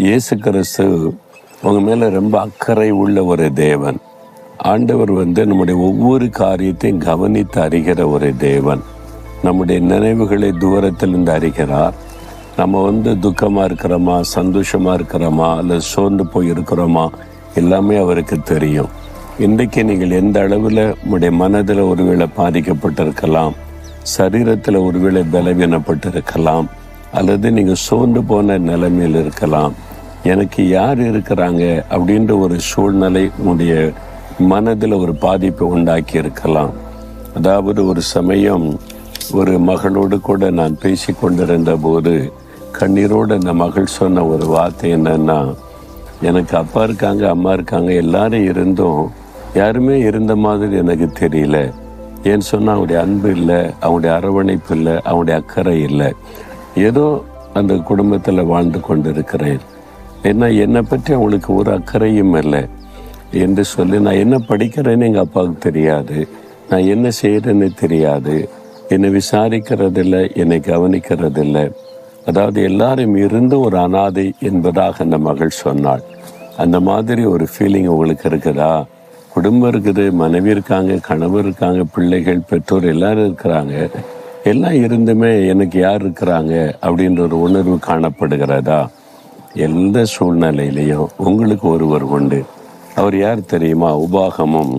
இயேசு கிறிஸ்து உங்க மேல ரொம்ப அக்கறை உள்ள ஒரு தேவன். ஆண்டவர் நம்முடைய ஒவ்வொரு காரியத்தையும் கவனித்து அறிகிற ஒரு தேவன். நம்முடைய நினைவுகளை தூரத்திலிருந்து அறிகிறார். நம்ம துக்கமா இருக்கிறோமா, சந்தோஷமா இருக்கிறோமா, அல்லது சோர்ந்து போய் இருக்கிறோமா, எல்லாமே அவருக்கு தெரியும். இன்றைக்கு நீங்கள் எந்த அளவில் உங்களுடைய மனதில் ஒருவேளை பாதிக்கப்பட்டிருக்கலாம், சரீரத்தில் ஒருவேளை பலவீனப்பட்டிருக்கலாம், அல்லது நீங்கள் சோர்ந்து போன நிலைமையில் இருக்கலாம். எனக்கு யார் இருக்கிறாங்க அப்படின்ற ஒரு சூழ்நிலை உங்களுடைய மனதில் ஒரு பாதிப்பை உண்டாக்கி இருக்கலாம். அதாவது ஒரு சமயம் ஒரு மகளோடு கூட நான் பேசி கொண்டிருந்த போது கண்ணீரோடு அந்த மகள் சொன்ன ஒரு வார்த்தை என்னன்னா, எனக்கு அப்பா இருக்காங்க, அம்மா இருக்காங்க, எல்லாரும் இருந்தும் யாருமே இருந்த மாதிரி எனக்கு தெரியல. ஏன்னு சொன்னால் அவங்களுடைய அன்பு இல்லை, அவங்களுடைய அரவணைப்பு இல்லை, அவங்களுடைய அக்கறை இல்லை. ஏதோ அந்த குடும்பத்தில் வாழ்ந்து கொண்டு இருக்கிறேன். ஏன்னா என்னை பற்றி அவங்களுக்கு ஒரு அக்கறையும் இல்லை என்று சொல்லி, நான் என்ன படிக்கிறேன்னு எங்கள் அப்பாவுக்கு தெரியாது, நான் என்ன செய்கிறேன்னு தெரியாது, என்னை விசாரிக்கிறதில்லை, என்னை கவனிக்கிறதில்லை. அதாவது எல்லாரும் இருந்து ஒரு அனாதை என்பதாக அந்த மகள் சொன்னாள். அந்த மாதிரி ஒரு ஃபீலிங் உங்களுக்கு இருக்குதா? குடும்பம் இருக்குது, மனைவி இருக்காங்க, கணவர் இருக்காங்க, பிள்ளைகள், பெற்றோர் எல்லாரும் இருக்கிறாங்க. எல்லாம் இருந்துமே எனக்கு யார் இருக்கிறாங்க அப்படின்ற ஒரு உணர்வு காணப்படுகிறதா? எந்த சூழ்நிலையிலையும் உங்களுக்கு ஒருவர் உண்டு. அவர் யார் தெரியுமா? உபாகமம்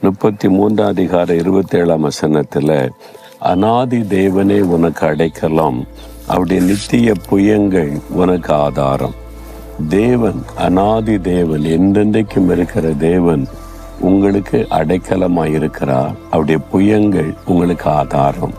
33:27 அநாதி தேவனே உனக்கு அடைக்கலம், அவருடைய நித்திய புயங்கள் உனக்கு ஆதாரம். தேவன், அநாதி தேவன், என்றென்றைக்கும் இருக்கிற தேவன் உங்களுக்கு அடைக்கலமாயிருக்கிறார். அவருடைய புயங்கள் உங்களுக்கு ஆதாரம்.